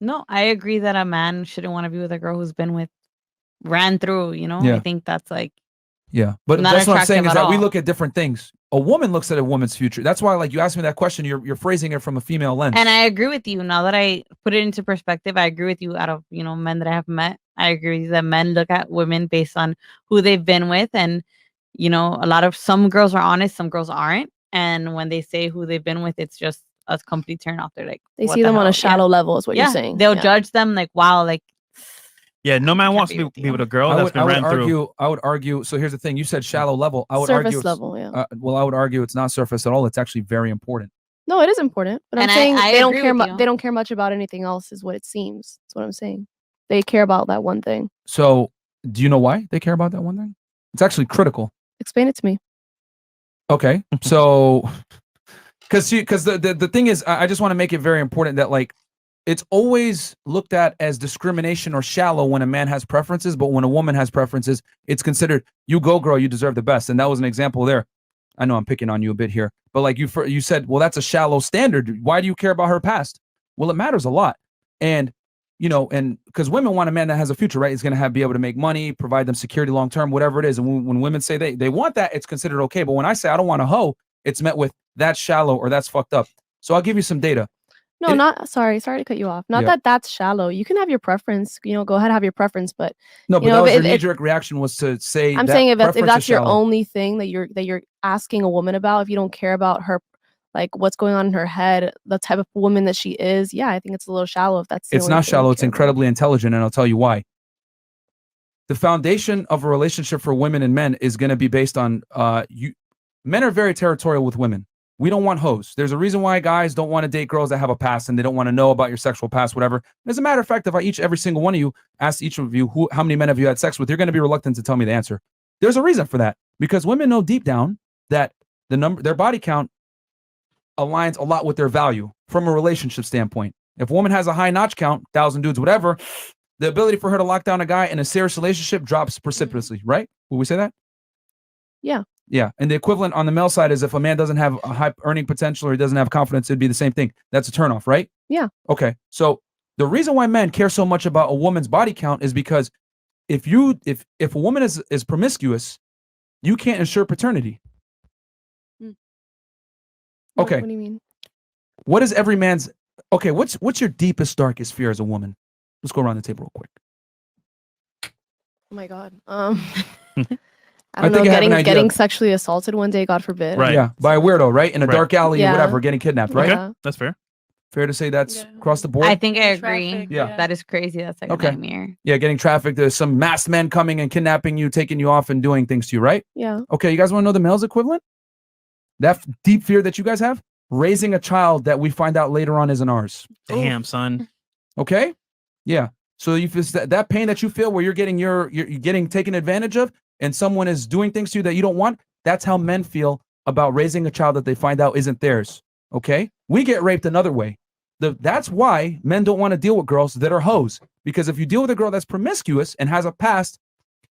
No, I agree that a man shouldn't want to be with a girl who's been with ran through, I Yeah. think that's like Yeah. But not that's what I'm saying attractive is at that we all. look at different things. A woman looks at a woman's future. That's why, like, you asked me that question, you're phrasing it from a female And lens. I agree with you. Now that I put it into perspective, I agree with you. Out of men that I have met, I agree that men look at women based on who they've been with, and a lot of some girls are honest, some girls aren't, and when they say who they've been with, it's just a complete turn off. They're like, They what see the them on a hell? shallow level is what you're Yeah, saying. they'll Yeah. judge them like, wow, like Yeah, no man can't wants be to with be you. with a girl I that's would, been I would ran through. argue. I would argue. So here's the thing. You said shallow level. I would Surface argue. level, yeah. Well, I would argue it's not surface at all. It's actually very important. No, it is important, but I'm And saying I they don't agree care. with you. They don't care much about anything else, is what it seems. That's what I'm saying. They care about that one thing. So, do you know why they care about that one thing? It's actually critical. Explain it to me. Okay, so because the thing is, I just want to make it very important that, like, it's always looked at as discrimination or shallow when a man has preferences, but when a woman has preferences, it's considered, you go girl, you deserve the best. And that was an example there. I know I'm picking on you a bit here, but like you said, well, that's a shallow standard. Why do you care about her past? Well, it matters a lot. And and because women want a man that has a future, right? He's going to be able to make money, provide them security long term, whatever it is. And when women say they want that, it's considered okay. But when I say I don't want a hoe, it's met with that's shallow or that's fucked up. So I'll give you some data. No, not sorry to cut you off. Not Yeah. that that's shallow. You can have your preference. Go ahead, have your preference. But No, but that was your knee-jerk reaction was to say. I'm that saying if preference is that's your shallow. only thing that you're asking a woman about, if you don't care about her, like what's going on in her head, the type of woman that she is, yeah, I think it's a little shallow. If that's the It's only not thing you shallow. It's care about. incredibly intelligent, and I'll tell you why. The foundation of a relationship for women and men is going to be based on men are very territorial with women. We don't want hoes. There's a reason why guys don't want to date girls that have a past and they don't want to know about your sexual past, whatever. As a matter of fact, if every single one of you asked each of you how many men have you had sex with, you're going to be reluctant to tell me the answer. There's a reason for that, because women know deep down that their body count aligns a lot with their value from a relationship standpoint. If a woman has a high notch count, 1,000 dudes, whatever, the ability for her to lock down a guy in a serious relationship drops precipitously, right? Will we say that? Yeah. Yeah. And the equivalent on the male side is if a man doesn't have a high earning potential or he doesn't have confidence, it'd be the same thing. That's a turnoff, right? Yeah. Okay. So the reason why men care so much about a woman's body count is because if a woman is promiscuous, you can't ensure paternity. Okay. What do you mean? What is every man's what's your deepest, darkest fear as a woman? Let's go around the table real quick. Oh my god. I don't know, getting sexually assaulted one day, God forbid. Right. Yeah, by a weirdo, right? In a dark alley or Yeah. whatever, getting kidnapped, right? Yeah. That's fair. Fair to say that's across the board? I think I agree. Traffic, Yeah. That is crazy. That's like Okay. a nightmare. Yeah, getting trafficked. There's some masked men coming and kidnapping you, taking you off and doing things to you, right? Yeah. Okay, you guys want to know the male's equivalent? That deep fear that you guys have? Raising a child that we find out later on isn't ours. Damn, son. Okay? Yeah. So you feel that pain that you feel where you're getting taken advantage of and someone is doing things to you that you don't want, that's how men feel about raising a child that they find out isn't theirs. Okay? We get raped another way. That's why men don't want to deal with girls that are hoes. Because if you deal with a girl that's promiscuous and has a past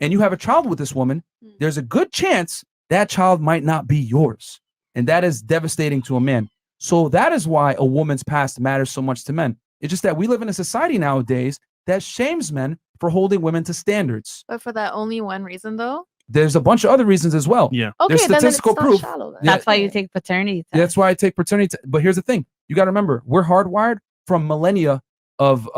and you have a child with this woman, there's a good chance that child might not be yours. And that is devastating to a man. So that is why a woman's past matters so much to men. It's just that we live in a society nowadays that shames men for holding women to standards. But for that only one reason, though. There's a bunch of other reasons as well. Yeah. Okay, There's then it's statistical not proof. shallow then. That's why you take paternity test. That's why I take paternity. But here's the thing: you got to remember, we're hardwired from millennia of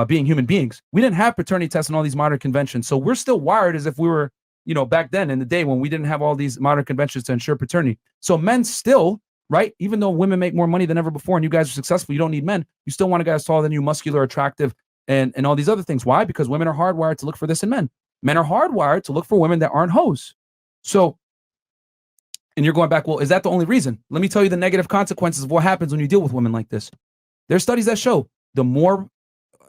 being human beings. We didn't have paternity tests and all these modern conventions, so we're still wired as if we were, back then in the day when we didn't have all these modern conventions to ensure paternity. So men still, right? Even though women make more money than ever before, and you guys are successful, you don't need men. You still want a guy who's taller than you, muscular, attractive, and all these other things. Why? Because women are hardwired to look for this in men. Men are hardwired to look for women that aren't hoes. So, and you're going back, well, is that the only reason? Let me tell you the negative consequences of what happens when you deal with women like this. There's studies that show the more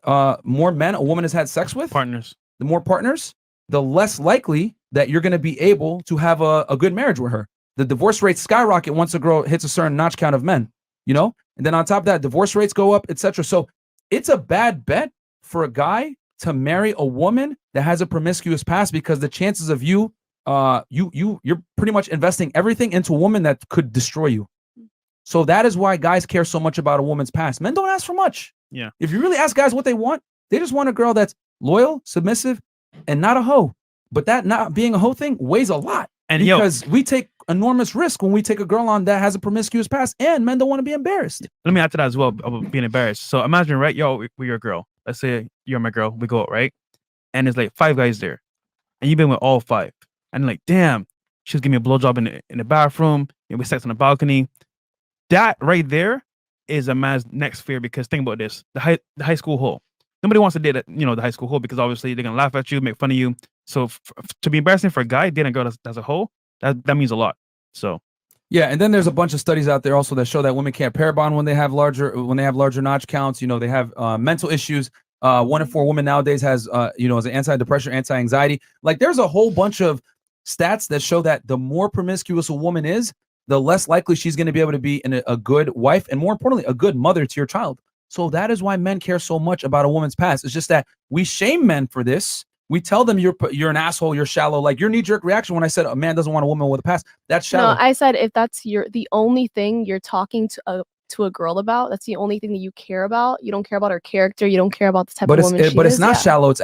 men a woman has had sex with, the more partners, the less likely that you're going to be able to have a good marriage with her. The divorce rates skyrocket once a girl hits a certain notch count of men, and then on top of that, divorce rates go up, etc. So it's a bad bet for a guy to marry a woman that has a promiscuous past, because the chances of you're pretty much investing everything into a woman that could destroy you. So that is why guys care so much about a woman's past. Men don't ask for much. Yeah. If you really ask guys what they want, they just want a girl that's loyal, submissive, and not a hoe. But that not being a hoe thing weighs a lot. And because we take enormous risk when we take a girl on that has a promiscuous past, and men don't want to be embarrassed. let me add to that as well about being embarrassed. So imagine, right? We're your girl. Let's say you're my girl. We go out, right? And there's like 5 guys there, and you've been with all 5. And like, damn, she was giving me a blowjob in the bathroom. We sex on the balcony. That right there is a man's next fear, because think about this: the high school hoe. Nobody wants to date the high school hoe, because obviously they're gonna laugh at you, make fun of you. So to be embarrassing for a guy dating a girl that's a hoe, that means a lot. So yeah, and then there's a bunch of studies out there also that show that women can't pair bond when they have larger notch counts. They have mental issues. 1 in 4 women nowadays has is an anti-depression, anti-anxiety. Like there's a whole bunch of stats that show that the more promiscuous a woman is, the less likely she's going to be able to be a good wife, and more importantly, a good mother to your child. So that is why men care so much about a woman's past. It's just that we shame men for this. We tell them you're an asshole, you're shallow. Like your knee-jerk reaction when I said a man doesn't want a woman with a past, that's shallow. No, I said if that's the only thing you're talking to a girl about, that's the only thing that you care about. You don't care about her character. You don't care about the type of woman she is. But it's not yeah. shallow. It's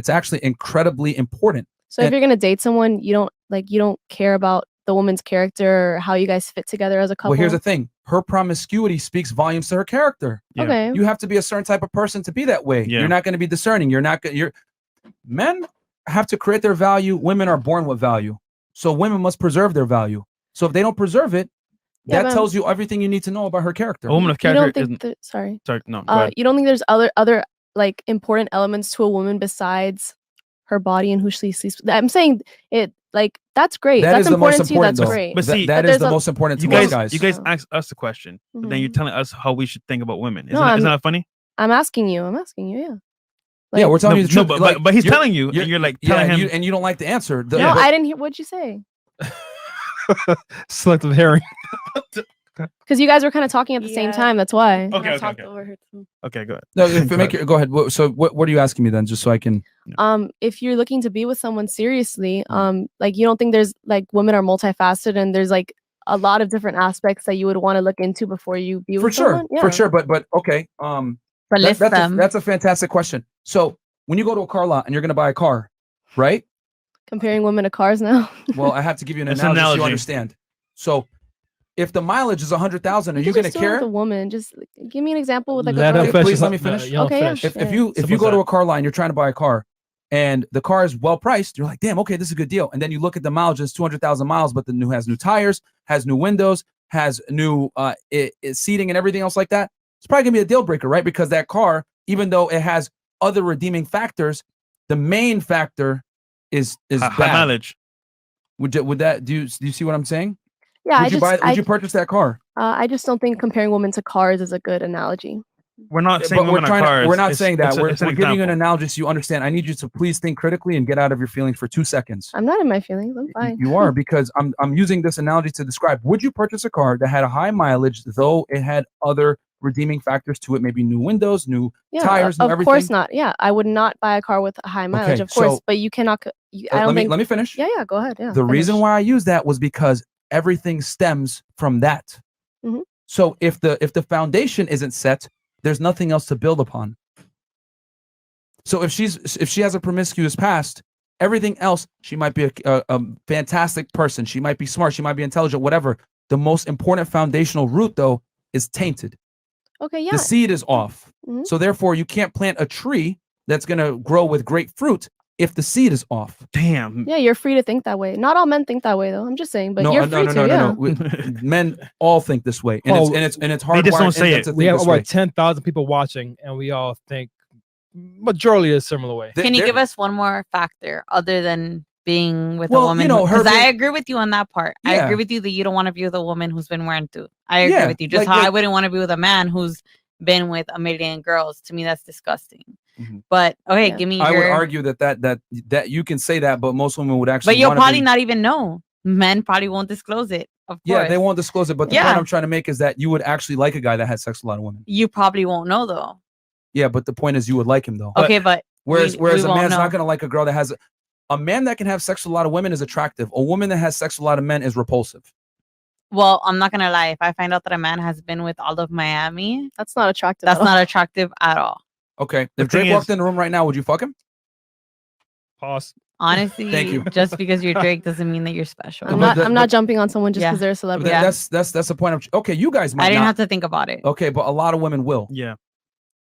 actually incredibly important. So if you're gonna date someone, you don't care about the woman's character or how you guys fit together as a couple. Well, here's the thing. Her promiscuity speaks volumes to her character. Yeah. Okay. You have to be a certain type of person to be that way. Yeah. You're not going to be discerning. Men have to create their value. Women are born with value. So women must preserve their value. So if they don't preserve it, that tells you everything you need to know about her character. a woman of You character don't think isn't. sorry. No. Go ahead. You don't think there's other like important elements to a woman besides her body and who she sleeps with? I'm saying it like that's great. That That's is the most important to you. important, That's though. great. But see, that is the most important to You us guys guys. asked us the question, but then you're Mhm. telling us how we should think about women. No, Isn't that funny? I'm asking you. Yeah. Yeah, we're telling you the truth. But he's you're- telling you, and you're like telling him. and you don't like the answer. No, I didn't hear. What'd you say? Selective hearing. Because you guys were kind of talking at the same Yeah. time. That's why. Okay, I okay, talked okay. over her too. Okay, go ahead. No, go ahead. So what are you asking me then, just so I can? If you're looking to be with someone seriously, like you don't think there's like women are multifaceted and there's like a lot of different aspects that you would want to look into before you be For with sure, someone? Yeah. for sure. But okay. But list that's them. that's a fantastic question. So when you go to a car lot and you're going to buy a car, right? Comparing women to cars now. Well, I have to give you an It's an analogy so analogy. you understand. So if the mileage is 100,000, are you could going to just do it with care? a woman. Just give me an example with like Let a her girl. finish. Please let me finish. Okay, yeah. If Yeah. you Simple go to as a car lot and you're trying to buy a car and the car is well priced, you're like, damn, okay, this is a good deal. And then you look at the mileage, it's 200,000 miles, but has new tires, has new windows, has new seating and everything else like that. It's probably gonna be a deal breaker, right? Because that car, even though it has other redeeming factors, the main factor is High bad. mileage. Would that do you see what I'm saying? Yeah, Would you purchase that car? I just don't think comparing women to cars is a good analogy. We're not saying But women are cars. we're not It's- saying that. it's a- We're it's an giving you an example. analogy so you understand. I need you to please think critically and get out of your feelings for 2 seconds. I'm not in my feelings. I'm fine. You are, because I'm using this analogy to describe. Would you purchase a car that had a high mileage, though it had other redeeming factors to it, maybe new windows, new Yeah, tires, new of everything? course not. Yeah, I would not buy a car with a high mileage, of course. so- But you cannot. I don't think. let me finish. Yeah, go ahead. Yeah. The reason finish. why I use that was because everything stems from that. Mhm. So if the foundation isn't set, there's nothing else to build upon. So if she has a promiscuous past, everything else, she might be a fantastic person. She might be smart. She might be intelligent. Whatever. The most important foundational root, though, is tainted. Okay. Yeah. The seed is off. Mhm. So therefore, you can't plant a tree that's gonna grow with great fruit if the seed is off. Damn. Yeah, you're free to think that way. Not all men think that way, though. I'm just saying, but you're free to. Yeah. Men all think this way, and Oh, it's hard. just don't say it. We have over 10,000 people watching, and we all think majority a similar way. Can you give us one more factor other than being with Well, a woman? you know, her Because I being- agree with you on that part. I Yeah. agree with you that you don't want to be with a woman who's been wearing two. I agree Yeah, with you. Just like- how I like- wouldn't want to be with a man who's been with a million girls. To me, that's disgusting. Mhm. But okay, Yeah. give me I would your. argue that you can say that, but most women would actually. But you'll wanna probably be- not even know. Men probably won't disclose it. Of course. Yeah, they won't disclose it. But the Yeah. point I'm trying to make is that you would actually like a guy that had sex with a lot of women. You probably won't know though. Yeah, but the point is you would like him though. Okay, but Whereas we a won't man's know. not gonna like a girl that has a man that can have sex with a lot of women is attractive. A woman that has sex with a lot of men is repulsive. Well, I'm not gonna lie. If I find out that a man has been with all of Miami, That's not attractive. that's at all. not attractive at all. Okay. The If Drake thing walked is- in the room right now, would you fuck him? Pause. Honestly, you. just because you're Drake doesn't mean that you're special. I'm But not. the- I'm not jumping on someone just Yeah. because they're a But celebrity. Yeah. that's the point of okay, you guys might I didn't not. have to think about it. Okay, but a lot of women will. Yeah.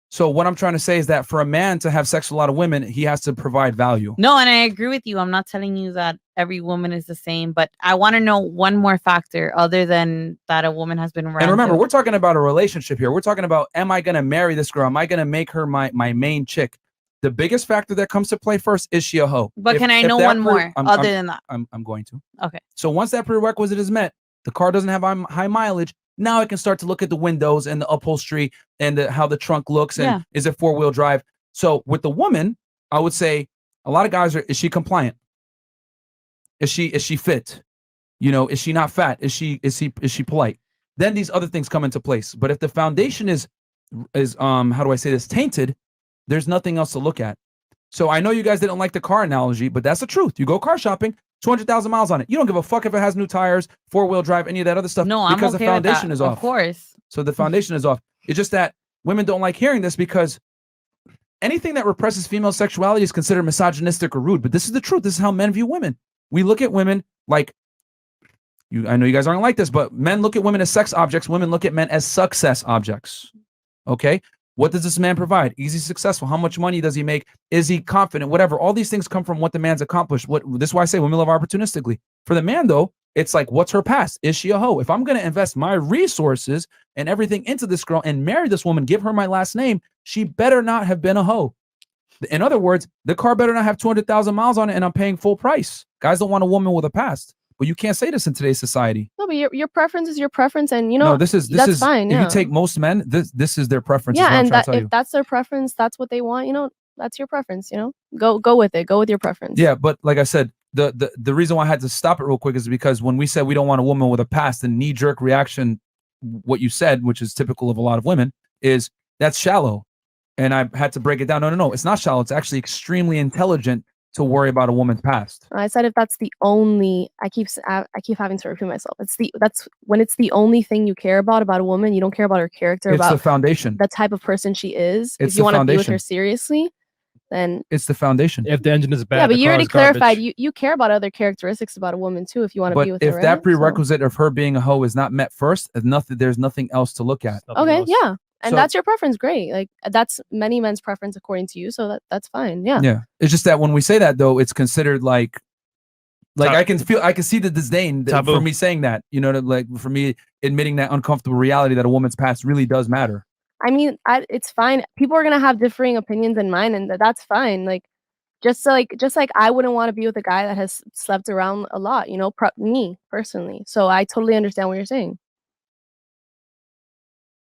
So what I'm trying to say is that for a man to have sex with a lot of women, he has to provide value. No, and I agree with you. I'm not telling you that every woman is the same, but I want to know one more factor other than that a woman has been around. And remember, to- we're talking about a relationship here. We're talking about, am I going to marry this girl? Am I going to make her my main chick? The biggest factor that comes to play first is she a hoe? But If- can I if know that one pre- more I'm- other I'm- than that? I'm going to. Okay. So once that prerequisite is met, the car doesn't have high mileage. Now I can start to look at the windows and the upholstery and how the trunk looks and Yeah. is it 4-wheel drive. So with the woman, I would say a lot of guys is she compliant? Is she fit? You know, is she not fat? Is she polite? Then these other things come into place. But if the foundation is how do I say this, tainted, there's nothing else to look at. So I know you guys didn't like the car analogy, but that's the truth. You go car shopping, 200,000 miles on it. You don't give a fuck if it has new tires, 4-wheel drive, any of that other stuff. No, I'm because okay the with foundation that. is Of off. course. So the foundation is off. It's just that women don't like hearing this because anything that represses female sexuality is considered misogynistic or rude. But this is the truth. This is how men view women. We look at women like you. I know you guys aren't like this, but men look at women as sex objects. Women look at men as success objects. Okay. What does this man provide? Is he successful? How much money does he make? Is he confident? Whatever. All these things come from what the man's accomplished. This is why I say women love opportunistically. For the man, though, it's like, what's her past? Is she a hoe? If I'm going to invest my resources and everything into this girl and marry this woman, give her my last name, she better not have been a hoe. In other words, the car better not have 200,000 miles on it and I'm paying full price. Guys don't want a woman with a past. But you can't say this in today's society. No, but your preference is your preference, and you know No, this is that's fine. If Yeah. you take most men, this is their preference. is yeah, what I'm and trying that to tell if you. that's their preference, that's what they want. You know, that's your preference. You know, go with it. Go with your preference. Yeah, but like I said, the reason why I had to stop it real quick is because when we said we don't want a woman with a past, the knee-jerk reaction, what you said, which is typical of a lot of women, is that's shallow. And I had to break it down. No, it's not shallow. It's actually extremely intelligent to worry about a woman's past. I said if that's the only, I keep having to repeat myself. That's when it's the only thing you care about a woman. You don't care about her character, It's about the foundation. the type of person she is. It's If you the want to be with foundation. her seriously, then It's the foundation. If the engine is bad, yeah. But the you car already is garbage. clarified you care about other characteristics about a woman too. If you want to But be with if her, that right? So- prerequisite of her being a hoe is not met first, there's nothing else to look at. Nothing Okay, else. yeah. And So- that's your preference, great. Like that's many men's preference according to you, so that's fine. Yeah. Yeah. It's just that when we say that though, it's considered like Tab- I can see the disdain Taboo. for me saying that, you know, like for me admitting that uncomfortable reality that a woman's past really does matter. I mean, it's fine. People are gonna have differing opinions than mine, and that's fine. Like, just like I wouldn't want to be with a guy that has slept around a lot. You know, me personally. So I totally understand what you're saying.